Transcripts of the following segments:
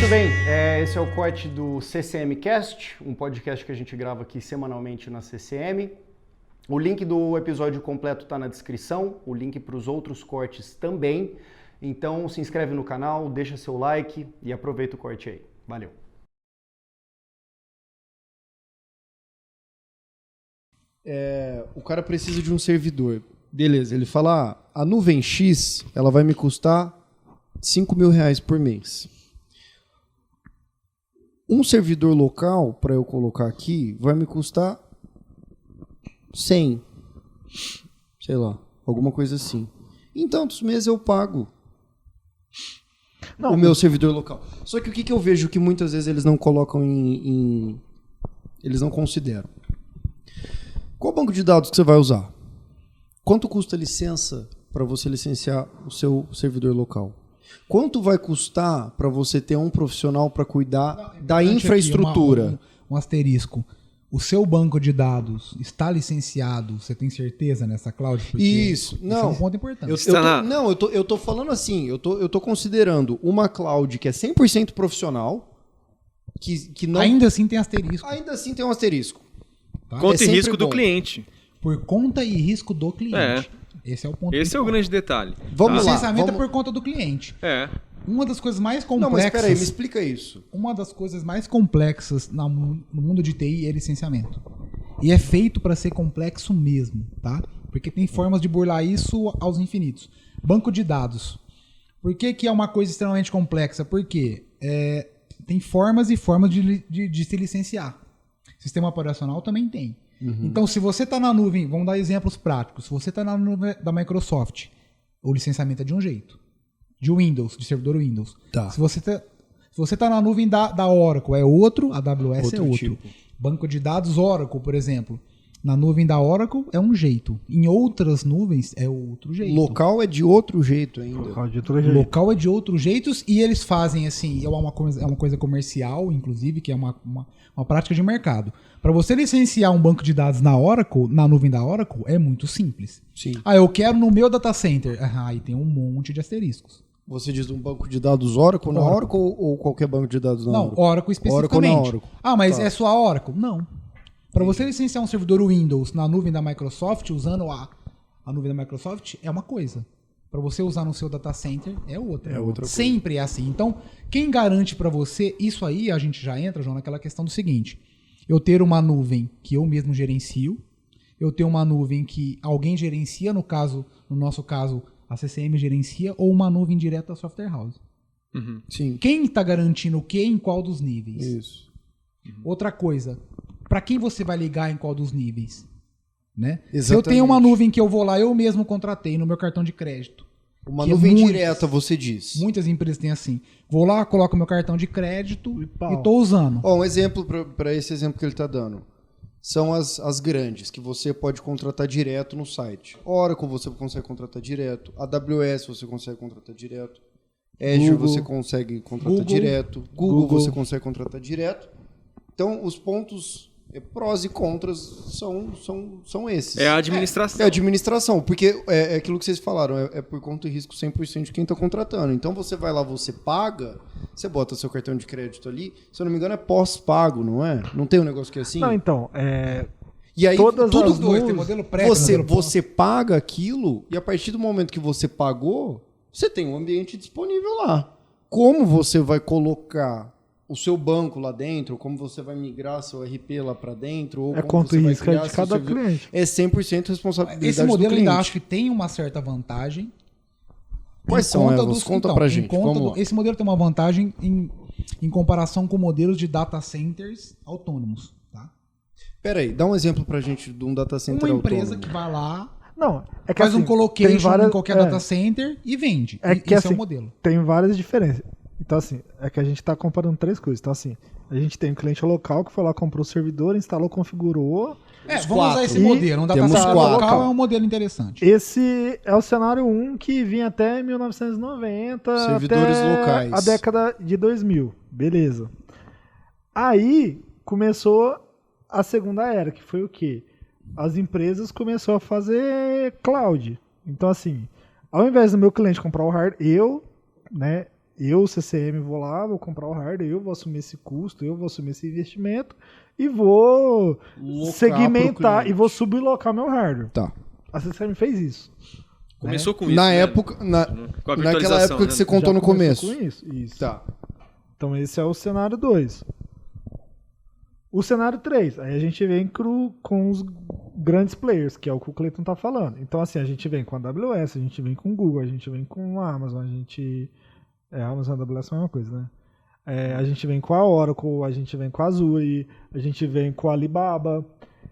Muito bem, esse é o corte do CCM Cast, um podcast que a gente grava aqui semanalmente na CCM. O link do episódio completo está na descrição, o link para os outros cortes também. Então se inscreve no canal, deixa seu like e aproveita o corte aí. Valeu! O cara precisa de um servidor. Beleza, ele fala, a nuvem X, ela vai me custar R$5.000 por mês. Um servidor local, para eu colocar aqui, vai me custar 100. Sei lá, alguma coisa assim. Em tantos meses eu pago o meu servidor local. Só que o que eu vejo que muitas vezes eles não colocam eles não consideram. Qual banco de dados que você vai usar? Quanto custa a licença para você licenciar o seu servidor local? Quanto vai custar para você ter um profissional para cuidar da infraestrutura? Aqui, um asterisco. O seu banco de dados está licenciado? Você tem certeza nessa cloud? Porque isso é um ponto importante. Eu tô falando assim, eu tô considerando uma cloud que é 100% profissional, que não... Ainda assim tem asterisco. Ainda assim tem um asterisco. Tá? Conta e risco do cliente. Por conta e risco do cliente. Esse é o ponto. Esse é o grande detalhe. Vamos lá. O licenciamento é por conta do cliente. Uma das coisas mais complexas... Não, mas peraí, me explica isso. Uma das coisas mais complexas no mundo de TI é licenciamento. E é feito para ser complexo mesmo, tá? Porque tem formas de burlar isso aos infinitos. Banco de dados. Por que é uma coisa extremamente complexa? Porque tem formas e formas de se licenciar. Sistema operacional também tem. Então, se você está na nuvem, vamos dar exemplos práticos. Se você está na nuvem da Microsoft, o licenciamento é de um jeito. De Windows, de servidor Windows. Tá. Se você está na nuvem da Oracle, é outro, a AWS é outro. Tipo. Banco de dados Oracle, por exemplo. Na nuvem da Oracle é um jeito. Em outras nuvens é outro jeito. Local é de outro jeito ainda. Local é de outros jeitos e eles fazem assim, é uma coisa comercial, inclusive, que é uma prática de mercado. Para você licenciar um banco de dados na Oracle, na nuvem da Oracle, é muito simples. Sim. Eu quero no meu data center. Aí tem um monte de asteriscos. Você diz um banco de dados Oracle na Oracle ou qualquer banco de dados na Oracle? Não, Oracle especificamente. Oracle na Oracle. Mas é só a Oracle? Não. Para você licenciar um servidor Windows na nuvem da Microsoft, usando a nuvem da Microsoft, é uma coisa. Para você usar no seu data center, é outra. É outra coisa. Sempre é assim. Então, quem garante para você, isso aí a gente já entra, João, naquela questão do seguinte. Eu ter uma nuvem que eu mesmo gerencio, eu ter uma nuvem que alguém gerencia, no nosso caso, a CCM gerencia, ou uma nuvem direta da software house. Sim. Quem está garantindo o que em qual dos níveis? Isso. Outra coisa, para quem você vai ligar em qual dos níveis? Né? Exatamente. Se eu tenho uma nuvem que eu vou lá, eu mesmo contratei no meu cartão de crédito. Uma nuvem direta, você diz. Muitas empresas têm assim. Vou lá, coloco meu cartão de crédito e estou usando. Um exemplo para esse exemplo que ele está dando. São as grandes, que você pode contratar direto no site. Oracle você consegue contratar direto. AWS você consegue contratar direto. Azure você consegue contratar direto. Google você consegue contratar direto. Então, os pontos prós e contras são esses. É a administração. É a administração, porque é aquilo que vocês falaram, é por conta e risco 100% de quem está contratando. Então, você vai lá, você paga, você bota seu cartão de crédito ali, se eu não me engano é pós-pago, não é? Não tem um negócio que é assim? Não, então, e aí, todas tudo as dois, tem modelo pré, você paga aquilo e a partir do momento que você pagou, você tem um ambiente disponível lá. Como você vai colocar o seu banco lá dentro, como você vai migrar seu RP lá para dentro, ou como quanto você vai risco criar de cada cliente. É 100% responsabilidade do cliente. Esse modelo ainda acho que tem uma certa vantagem. Quais são elas? Conta pra gente. Esse modelo tem uma vantagem em comparação com modelos de data centers autônomos. Tá? Peraí, dá um exemplo pra gente de um data center autônomo. autônomo. Uma empresa que vai lá, não, que faz assim, um colocation em qualquer data center e vende. Esse assim, é o modelo. Tem várias diferenças. Então, assim, é que a gente está comparando três coisas. Então, assim, a gente tem um cliente local que foi lá, comprou o servidor, instalou, configurou. Vamos usar esse modelo. Um data center local é um modelo interessante. Esse é o cenário 1 que vinha até 1990, servidores até locais. A década de 2000. Beleza. Aí começou a segunda era, que foi o quê? As empresas começaram a fazer cloud. Então, assim, ao invés do meu cliente comprar o hardware, Eu, CCM, vou lá, vou comprar o hardware, eu vou assumir esse custo, eu vou assumir esse investimento e vou Locar segmentar pro cliente. e vou sublocar meu hardware. Tá. A CCM fez isso. Começou com isso, Na né? época, Com a naquela virtualização, época né? que você contou no começou começo. com isso. Isso. Tá. Então esse é o cenário 2. O cenário 3, aí a gente vem com os grandes players, que é o que o Cleiton tá falando. Então assim, a gente vem com a AWS, a gente vem com o Google, a gente vem com a Amazon, a gente... a Amazon e a AWS é a mesma coisa, né? A gente vem com a Oracle, a gente vem com a Azure, a gente vem com a Alibaba.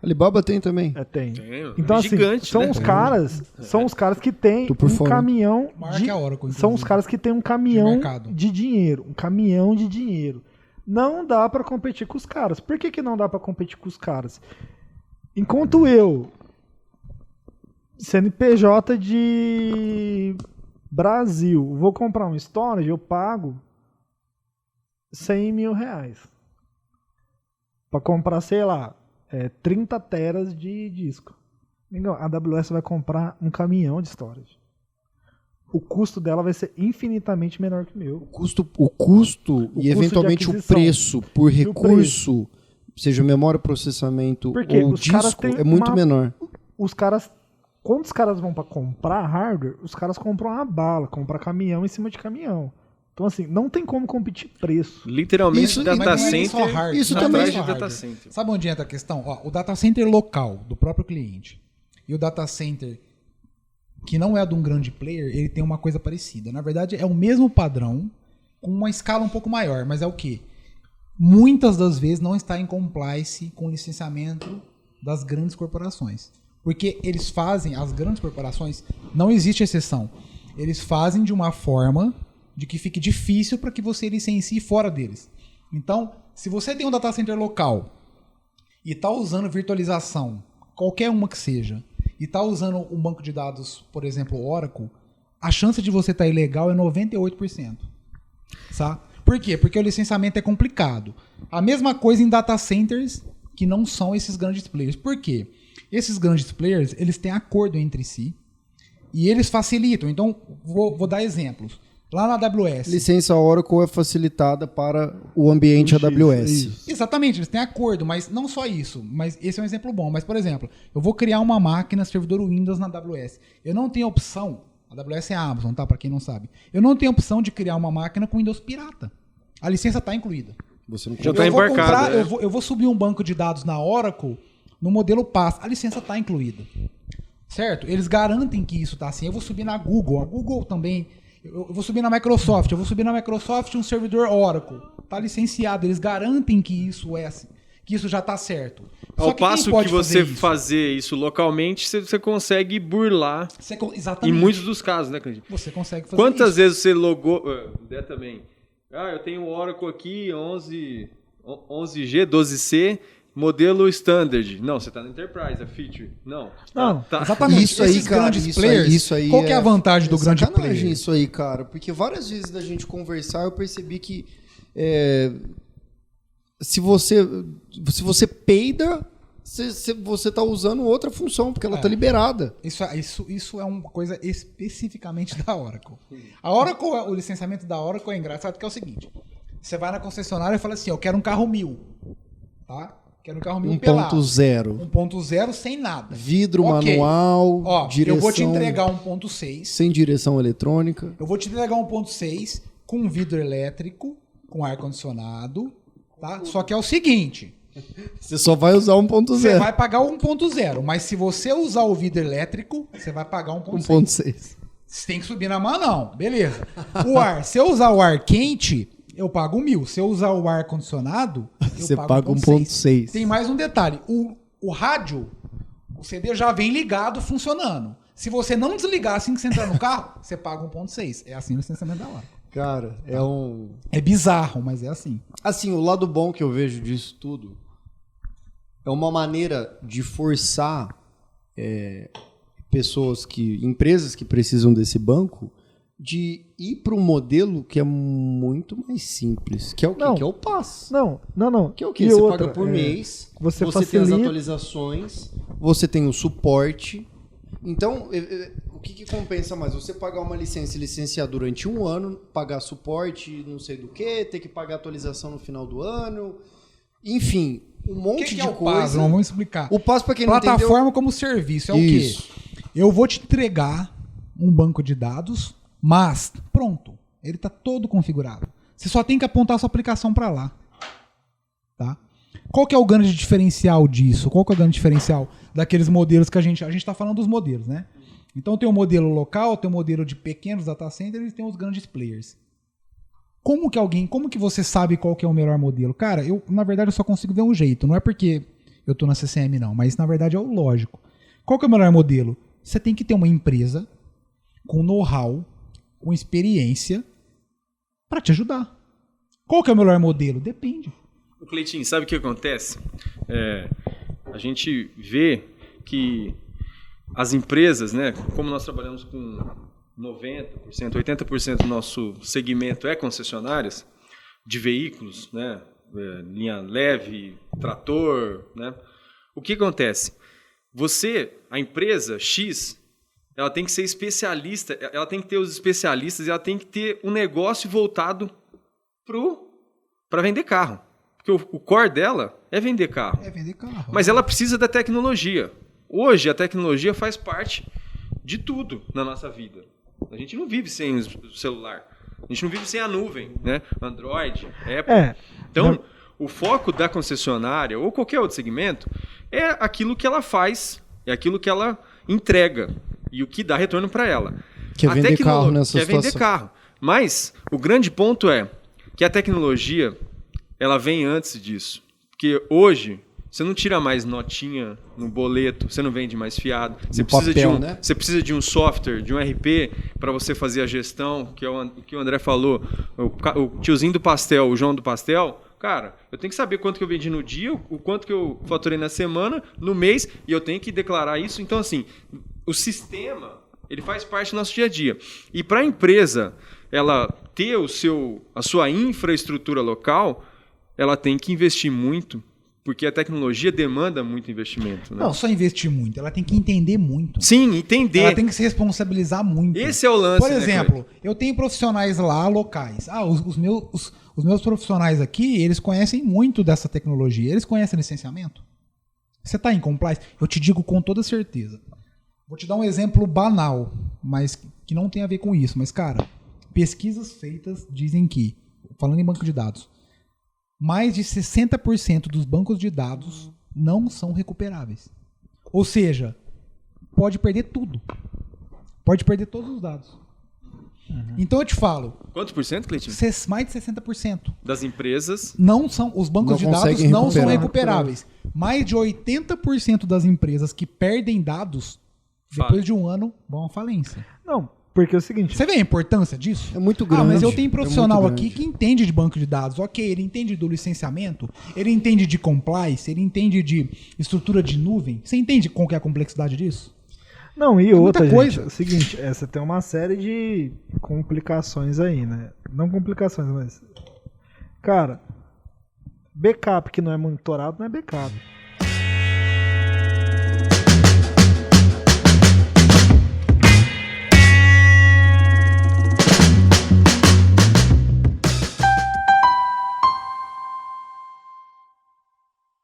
Alibaba tem também. Tem. Tem, Então assim, gigante, são né? os caras que têm Tô por um fora. caminhão Maior que a Oracle, são os inclusive. caras que têm um caminhão mercado. de dinheiro, um caminhão de dinheiro. Não dá pra competir com os caras. Por que não dá pra competir com os caras? Enquanto eu, CNPJ de Brasil, vou comprar um storage, eu pago 100 mil reais. Pra comprar, sei lá, 30 teras de disco. A AWS vai comprar um caminhão de storage. O custo dela vai ser infinitamente menor que o meu. O custo e de eventualmente o aquisição. preço por E o recurso, seja memória, processamento Porque ou os caras disco, têm é muito uma- menor. Os caras, quando os caras vão pra comprar hardware, os caras compram uma bala, compram caminhão em cima de caminhão. Então assim, não tem como competir preço. Literalmente, Isso- data Mas não é só center. hardware, isso não é também- só atrás de data hardware. center. Sabe onde entra a questão? Ó, o data center local do próprio cliente e o data center que não é de um grande player, ele tem uma coisa parecida. Na verdade, é o mesmo padrão, com uma escala um pouco maior, mas é o quê? Muitas das vezes não está em compliance com o licenciamento das grandes corporações. Porque eles fazem, as grandes corporações, não existe exceção. Eles fazem de uma forma de que fique difícil para que você licencie fora deles. Então, se você tem um data center local e está usando virtualização, qualquer uma que seja, e está usando um banco de dados, por exemplo, Oracle, a chance de você estar ilegal é 98%. Tá? Por quê? Porque o licenciamento é complicado. A mesma coisa em data centers que não são esses grandes players. Por quê? Esses grandes players, eles têm acordo entre si e eles facilitam. Então, vou dar exemplos. Lá na AWS. Licença Oracle é facilitada para o ambiente AWS. Isso. Exatamente, eles têm acordo, mas não só isso. Mas esse é um exemplo bom. Mas, por exemplo, eu vou criar uma máquina servidor Windows na AWS. Eu não tenho opção, a AWS é a Amazon, tá? Para quem não sabe. Eu não tenho opção de criar uma máquina com Windows pirata. A licença está incluída. Você não Já tá eu vou embarcado, comprar, né? eu vou subir um banco de dados na Oracle no modelo PaaS. A licença está incluída. Certo? Eles garantem que isso está assim. Eu vou subir na Google. A Google também. Eu vou subir na Microsoft. Eu vou subir na Microsoft um servidor Oracle. Está licenciado. Eles garantem que isso é assim, que isso já está certo. Só Ao quem passo pode que você fazer isso? fazer isso localmente, você consegue burlar em Exatamente. muitos dos casos, né, Candinho? Você consegue fazer Quantas isso. vezes você logou... Né, também. Eu tenho o Oracle aqui, 11G, 12C, modelo Standard. Não, você está na Enterprise, a Feature. Não. Não, Tá. Exatamente. Isso aí, Esses cara, grandes isso players, aí, isso aí qual que é a vantagem do grande sacanagem player? isso aí, cara. Porque várias vezes da gente conversar, eu percebi que se você peida, você tá usando outra função, porque ela tá liberada. Isso é uma coisa especificamente da Oracle. A Oracle, o licenciamento da Oracle é engraçado, que é o seguinte. Você vai na concessionária e fala assim, eu quero um carro 1000. Tá? Quero um carro 1000 pelado. 1.0. 1.0 sem nada. Vidro, Ok. manual, Ó, direção... eu vou te entregar 1.6. Sem direção eletrônica. Eu vou te entregar 1.6 com vidro elétrico, com ar-condicionado, tá? Só que é o seguinte, Você só vai usar 1.0. você vai pagar o 1.0, mas se você usar o vidro elétrico, você vai pagar 1.6. 1.6. Você tem que subir na mão, não. Beleza. O ar, se eu usar o ar quente, eu pago 1.000. Se eu usar o ar condicionado, eu Você paga 1.6. Tem mais um detalhe. O rádio, o CD já vem ligado, funcionando. Se você não desligar assim que você entrar no carro, você paga 1.6. É assim o licenciamento da hora. Cara, é um... É bizarro, mas é assim. Assim, o lado bom que eu vejo disso tudo é uma maneira de forçar empresas que precisam desse banco de ir para um modelo que é muito mais simples. Que é o quê? Não. Que é o PaaS. Não. Que é o quê? E Você outra, paga por mês, você tem as facilita- atualizações, você tem o suporte. Então, O que compensa mais? Você pagar uma licença e licenciar durante um ano, pagar suporte não sei do que, ter que pagar atualização no final do ano, enfim, um monte de é o coisa. PaaS? Vamos explicar. O PaaS, para quem não entendeu... Plataforma como serviço é o quê? Eu vou te entregar um banco de dados, mas pronto, ele está todo configurado. Você só tem que apontar a sua aplicação para lá. Tá? Qual que é o grande diferencial disso? Qual que é o grande diferencial daqueles modelos que a gente está falando dos modelos, né? Então tem o modelo local, tem o modelo de pequenos data centers e tem os grandes players. Como que você sabe qual que é o melhor modelo? Cara, na verdade eu só consigo ver um jeito, não é porque eu tô na CCM não, mas na verdade é o lógico. Qual que é o melhor modelo? Você tem que ter uma empresa com know-how, com experiência para te ajudar. Qual que é o melhor modelo? Depende. Cleitinho, sabe o que acontece? A gente vê que as empresas, né, como nós trabalhamos com 90%, 80% do nosso segmento é concessionárias de veículos, né, linha leve, trator, né? O que acontece? A empresa X, ela tem que ser especialista, ela tem que ter os especialistas, ela tem que ter um negócio voltado para vender carro. Porque o core dela é vender carro. É vender carro. Mas ela precisa da tecnologia. Hoje, a tecnologia faz parte de tudo na nossa vida. A gente não vive sem o celular. A gente não vive sem a nuvem, né? Android, Apple. Então, o foco da concessionária ou qualquer outro segmento é aquilo que ela faz, é aquilo que ela entrega e o que dá retorno para ela. Que é vender carro nessa situação. Vender carro. Mas o grande ponto é que a tecnologia ela vem antes disso. Porque hoje você não tira mais notinha no boleto, você não vende mais fiado. Você precisa de um software, de um RP para você fazer a gestão, que é o que o André falou. O tiozinho do pastel, o João do pastel, cara, eu tenho que saber quanto que eu vendi no dia, o quanto que eu faturei na semana, no mês, e eu tenho que declarar isso. Então, assim, o sistema, ele faz parte do nosso dia a dia. E para a empresa ela ter a sua infraestrutura local, ela tem que investir muito, porque a tecnologia demanda muito investimento. Né? Não, só investir muito, ela tem que entender muito. Sim, entender. Ela tem que se responsabilizar muito. Esse é o lance. Por exemplo, eu tenho profissionais lá locais. Os meus profissionais aqui, eles conhecem muito dessa tecnologia. Eles conhecem licenciamento? Você está em compliance? Eu te digo com toda certeza. Vou te dar um exemplo banal, mas que não tem a ver com isso. Mas, cara, pesquisas feitas dizem que, falando em banco de dados, mais de 60% dos bancos de dados não são recuperáveis. Ou seja, pode perder tudo. Pode perder todos os dados. Então eu te falo. Quantos por cento, Cleitinho? Mais de 60%. Das empresas. Não são, os bancos de dados não são recuperáveis. Mais de 80% das empresas que perdem dados, depois de um ano, vão à falência. Não, porque é o seguinte... Você vê a importância disso? É muito grande. Mas eu tenho profissional aqui que entende de banco de dados. Ok, ele entende do licenciamento, ele entende de compliance, ele entende de estrutura de nuvem. Você entende qual que é a complexidade disso? Não, e outra, gente, coisa. É o seguinte, você tem uma série de complicações aí, né? Não complicações, mas... Cara, backup que não é monitorado não é backup.